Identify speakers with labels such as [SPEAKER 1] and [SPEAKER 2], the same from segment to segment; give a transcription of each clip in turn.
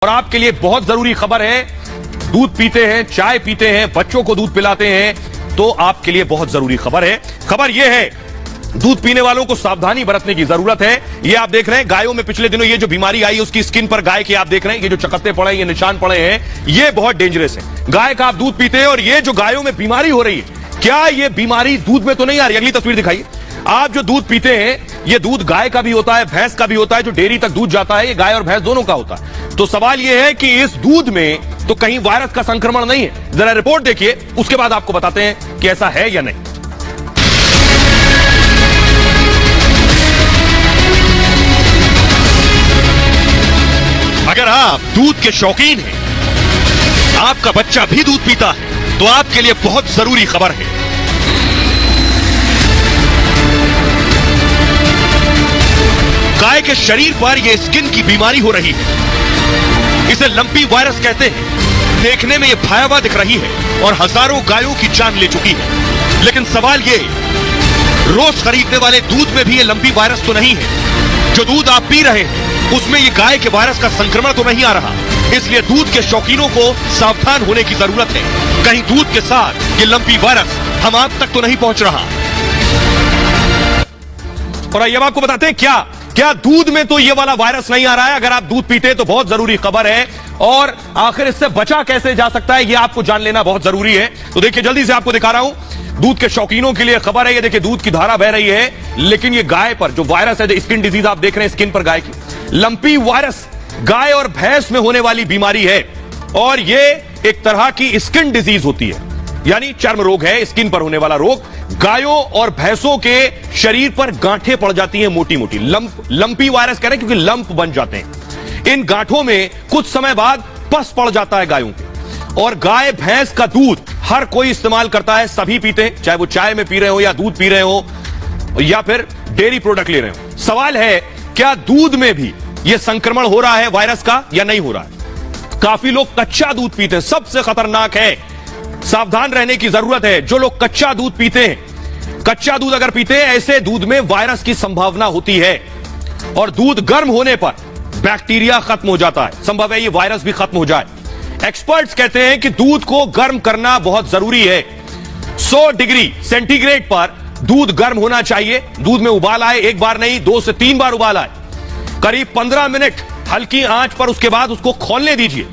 [SPEAKER 1] और आपके लिए बहुत जरूरी खबर है, दूध पीते हैं, चाय पीते हैं, बच्चों को दूध पिलाते हैं, तो आपके लिए बहुत जरूरी खबर है। खबर यह है, दूध पीने वालों को सावधानी बरतने की जरूरत है। ये आप देख रहे हैं, गायों में पिछले दिनों ये जो बीमारी आई, उसकी स्किन पर गाय के आप देख रहे हैं, ये जो चकत्ते पड़े हैं, ये निशान पड़े हैं, ये बहुत डेंजरस है। गाय का आप दूध पीते हैं और ये जो गायों में बीमारी हो रही है, क्या ये बीमारी दूध में तो नहीं आ रही? अगली तस्वीर दिखाइए। आप जो दूध पीते हैं, ये दूध गाय का भी होता है, भैंस का भी होता है, जो डेयरी तक दूध जाता है, ये गाय और भैंस दोनों का होता है। तो सवाल यह है कि इस दूध में तो कहीं वायरस का संक्रमण नहीं है? जरा रिपोर्ट देखिए, उसके बाद आपको बताते हैं कि ऐसा है या नहीं। अगर आप दूध के शौकीन हैं, आपका बच्चा भी दूध पीता है, तो आपके लिए बहुत जरूरी खबर है। गाय के शरीर पर यह स्किन की बीमारी हो रही है, इसे लंपी वायरस कहते हैं। देखने में यह भयावह दिख रही है और हजारों गायों की जान ले चुकी है। लेकिन सवाल यह, रोज खरीदने वाले दूध में भी यह लंपी वायरस तो नहीं है? जो दूध आप पी रहे हैं, उसमें यह गाय के वायरस का संक्रमण तो नहीं आ रहा? इसलिए दूध के शौकीनों को सावधान होने की जरूरत है। कहीं दूध के साथ ये लंपी वायरस हम आप तक तो नहीं पहुंच रहा। और आइए आपको बताते हैं क्या दूध में तो ये वाला वायरस नहीं आ रहा है। अगर आप दूध पीते हैं तो बहुत जरूरी खबर है, और आखिर इससे बचा कैसे जा सकता है, ये आपको जान लेना बहुत जरूरी है। तो देखिए, जल्दी से आपको दिखा रहा हूं, दूध के शौकीनों के लिए खबर है। ये देखिए, दूध की धारा बह रही है, लेकिन ये गाय पर जो वायरस है, स्किन डिजीज आप देख रहे हैं, स्किन पर गाय की लंपी वायरस गाय और भैंस में होने वाली बीमारी है। और ये एक तरह की स्किन डिजीज होती है, यानी चर्म रोग है, स्किन पर होने वाला रोग। गायों और भैंसों के शरीर पर गांठें पड़ जाती हैं, मोटी मोटी लंपी वायरस कह रहे हैं, क्योंकि लंप बन जाते हैं। इन गांठों में कुछ समय बाद पस पड़ जाता है गायों के। और गाय भैंस का दूध हर कोई इस्तेमाल करता है, सभी पीते हैं, चाहे वो चाय में पी रहे हो या दूध पी रहे हो या फिर डेयरी प्रोडक्ट ले रहे हो। सवाल है, क्या दूध में भी यह संक्रमण हो रहा है वायरस का या नहीं हो रहा है? काफी लोग कच्चा दूध पीते हैं, सबसे खतरनाक है, सावधान रहने की जरूरत है। जो लोग कच्चा दूध पीते हैं, कच्चा दूध अगर पीते हैं, ऐसे दूध में वायरस की संभावना होती है। और दूध गर्म होने पर बैक्टीरिया खत्म हो जाता है, संभव है ये वायरस भी खत्म हो जाए। एक्सपर्ट्स कहते हैं कि दूध को गर्म करना बहुत जरूरी है। 100 डिग्री सेंटीग्रेड पर दूध गर्म होना चाहिए। दूध में उबाल आए, एक बार नहीं 2 से 3 बार उबाल आए, करीब 15 मिनट हल्की आंच पर, उसके बाद उसको खौलने दीजिए।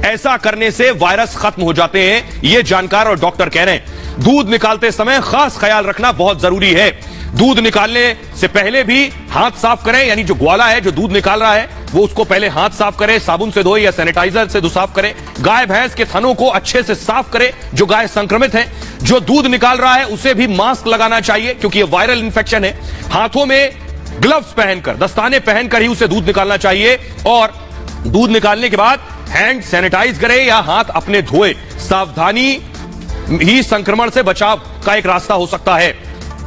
[SPEAKER 1] ऐसा करने से वायरस खत्म हो जाते हैं, ये जानकार और डॉक्टर कह रहे हैं। दूध निकालते समय खास ख्याल रखना बहुत जरूरी है। दूध निकालने से पहले भी हाथ साफ करें, यानी जो ग्वाला है, जो दूध निकाल रहा है, वो उसको पहले हाथ साफ करें, साबुन से धोए या सैनिटाइजर से साफ करें। गाय भैंस के थनों को अच्छे से साफ करें, जो गाय संक्रमित है। जो दूध निकाल रहा है, उसे भी मास्क लगाना चाहिए, क्योंकि ये वायरल इंफेक्शन है। हाथों में ग्लव्स पहनकर, दस्ताने पहनकर ही उसे दूध निकालना चाहिए। और दूध निकालने के बाद हैंड सैनिटाइज करें या हाथ अपने धोए। सावधानी ही संक्रमण से बचाव का एक रास्ता हो सकता है।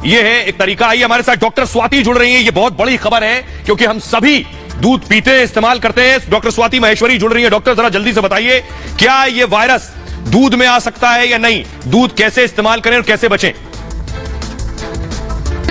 [SPEAKER 1] यह है एक तरीका। आइए, हमारे साथ डॉक्टर स्वाति जुड़ रही हैं। यह बहुत बड़ी खबर है, क्योंकि हम सभी दूध पीते हैं, इस्तेमाल करते हैं। डॉक्टर स्वाति महेश्वरी जुड़ रही है। डॉक्टर, जरा जल्दी से बताइए, क्या यह वायरस दूध में आ सकता है या नहीं? दूध कैसे इस्तेमाल करें और कैसे बचें?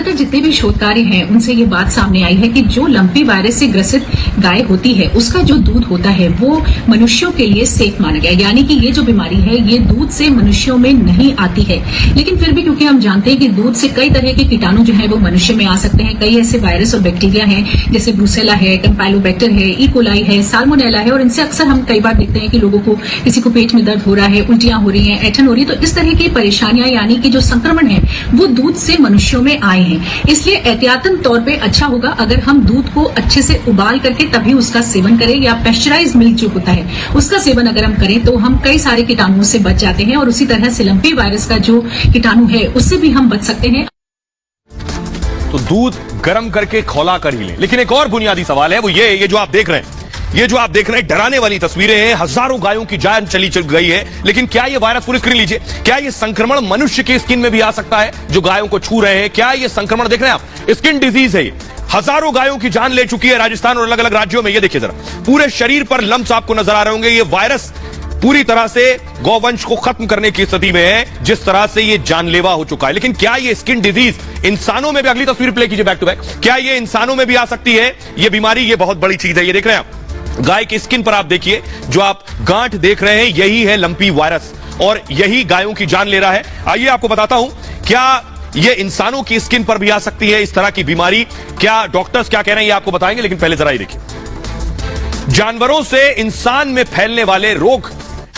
[SPEAKER 2] जितने भी शोध कार्य हैं, उनसे ये बात सामने आई है कि जो लंपी वायरस से ग्रसित गाय होती है, उसका जो दूध होता है वो मनुष्यों के लिए सेफ माना गया। यानी कि ये जो बीमारी है, ये दूध से मनुष्यों में नहीं आती है। लेकिन फिर भी, क्योंकि हम जानते हैं कि दूध से कई तरह के कीटाणु जो है वो मनुष्य में आ सकते हैं। कई ऐसे वायरस और बैक्टीरिया हैं, जैसे ब्रूसेला है, कैम्पाइलोबैक्टर है, ई कोलाई है, साल्मोनेला है, और इनसे अक्सर हम कई बार देखते हैं कि लोगों को, किसी को पेट में दर्द हो रहा है, उल्टियां हो रही हैं, ऐंठन हो रही है। तो इस तरह की परेशानियां, यानी कि जो संक्रमण है, वो दूध से मनुष्यों में आए हैं। इसलिए एहतियातन तौर पे अच्छा होगा अगर हम दूध को अच्छे से उबाल करके तभी उसका सेवन करें, या पेस्चराइज मिल्क जो होता है उसका सेवन अगर हम करें, तो हम कई सारे कीटाणुओं से बच जाते हैं। और उसी तरह से लंपी वायरस का जो कीटाणु है, उससे भी हम बच सकते हैं।
[SPEAKER 1] तो दूध गर्म करके खौला कर ही लें। लेकिन एक और बुनियादी सवाल है, वो ये जो आप देख रहे हैं, डराने वाली तस्वीरें हैं। हजारों गायों की जान चली गई है। लेकिन क्या ये वायरस, पूरी स्क्रीन लीजिए, क्या ये संक्रमण मनुष्य की स्किन में भी आ सकता है? जो गायों को छू रहे हैं, क्या ये संक्रमण देख रहे हैं आप? स्किन डिजीज है ये। हजारों गायों की जान ले चुकी है राजस्थान और अलग अलग राज्यों में। ये देखिए जरा, पूरे शरीर पर लम्प्स आपको नजर आ रहे होंगे। ये वायरस पूरी तरह से गौवंश को खत्म करने की स्थिति में है, जिस तरह से ये जानलेवा हो चुका है। लेकिन क्या ये स्किन डिजीज इंसानों में भी, अगली तस्वीर प्ले कीजिए बैक टू बैक, क्या ये इंसानों में भी आ सकती है ये बीमारी? ये बहुत बड़ी चीज है। ये देख रहे हैं आप, गाय की स्किन पर आप देखिए, जो आप गांठ देख रहे हैं यही है लंपी वायरस और यही गायों की जान ले रहा है। आइए आपको बताता हूं, क्या ये इंसानों की स्किन पर भी आ सकती है इस तरह की बीमारी? क्या डॉक्टर्स क्या कह रहे हैं ये आपको बताएंगे, लेकिन पहले जरा ये देखिए। जानवरों से इंसान में फैलने वाले रोग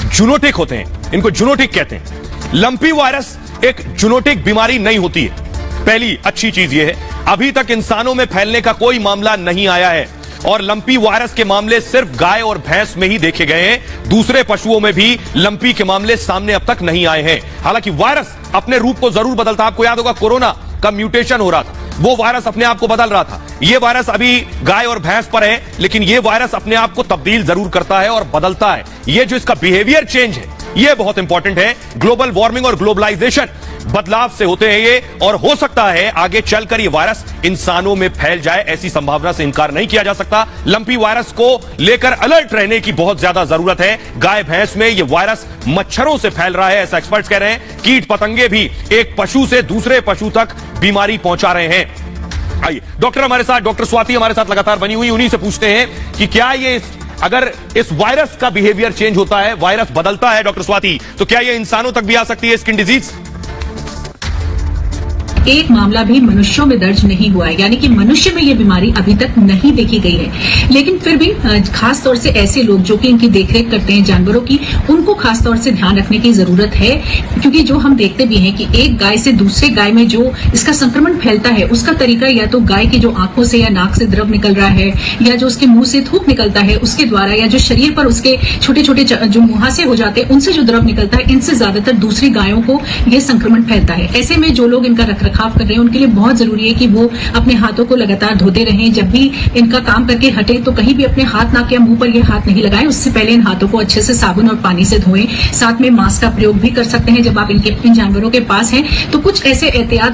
[SPEAKER 1] जूनोटिक होते हैं, इनको जूनोटिक कहते हैं। लंपी वायरस एक जूनोटिक बीमारी नहीं होती है। पहली अच्छी चीज यह है, अभी तक इंसानों में फैलने का कोई मामला नहीं आया है और लंपी वायरस के मामले सिर्फ गाय और भैंस में ही देखे गए हैं। दूसरे पशुओं में भी लंपी के मामले सामने अब तक नहीं आए हैं। हालांकि वायरस अपने रूप को जरूर बदलता, आपको याद होगा कोरोना का म्यूटेशन हो रहा था, वो वायरस अपने आप को बदल रहा था। ये वायरस अभी गाय और भैंस पर है, लेकिन ये वायरस अपने आप को तब्दील जरूर करता है और बदलता है। ये जो इसका बिहेवियर चेंज है ये बहुत इंपॉर्टेंट है। ग्लोबल वार्मिंग और ग्लोबलाइजेशन बदलाव से होते हैं ये, और हो सकता है आगे चलकर ये वायरस इंसानों में फैल जाए, ऐसी संभावना से इनकार नहीं किया जा सकता। लंपी वायरस को लेकर अलर्ट रहने की बहुत ज्यादा जरूरत है। गाय भैंस में ये वायरस मच्छरों से फैल रहा है, ऐसा एक्सपर्ट्स कह रहे हैं। कीट पतंगे भी एक पशु से दूसरे पशु तक बीमारी पहुंचा रहे हैं। आइए डॉक्टर हमारे साथ, डॉक्टर स्वाति हमारे साथ लगातार बनी हुई, उन्हीं से पूछते हैं कि क्या ये अगर इस वायरस का बिहेवियर चेंज होता है, वायरस बदलता है डॉक्टर स्वाति, तो क्या ये इंसानों तक भी आ सकती है स्किन डिजीज?
[SPEAKER 2] एक मामला भी मनुष्यों में दर्ज नहीं हुआ है, यानी कि मनुष्य में ये बीमारी अभी तक नहीं देखी गई है। लेकिन फिर भी खास तौर से ऐसे लोग जो कि इनकी देखरेख करते हैं जानवरों की, उनको खास तौर से ध्यान रखने की जरूरत है, क्योंकि जो हम देखते भी हैं कि एक गाय से दूसरे गाय में जो इसका संक्रमण फैलता है उसका तरीका या तो गाय की जो आंखों से या नाक से द्रव निकल रहा है, या जो उसके मुंह से थूक निकलता है उसके द्वारा, या जो शरीर पर उसके छोटे छोटे जो मुहासे हो जाते हैं उनसे जो द्रव निकलता है, इनसे ज्यादातर दूसरी गायों को यह संक्रमण फैलता है। ऐसे में जो लोग इनका रखरखाव कर रहे हैं उनके लिए बहुत जरूरी है कि वो अपने हाथों को लगातार धोते रहें। जब भी इनका काम करके हटे तो कहीं भी अपने हाथ, नाक या मुंह पर ये हाथ नहीं लगाएं। उससे पहले इन हाथों को अच्छे से साबुन और पानी से धोएं। साथ में मास्क का प्रयोग भी कर सकते हैं जब आप इन जानवरों के पास हैं। तो कुछ ऐसे एहतियात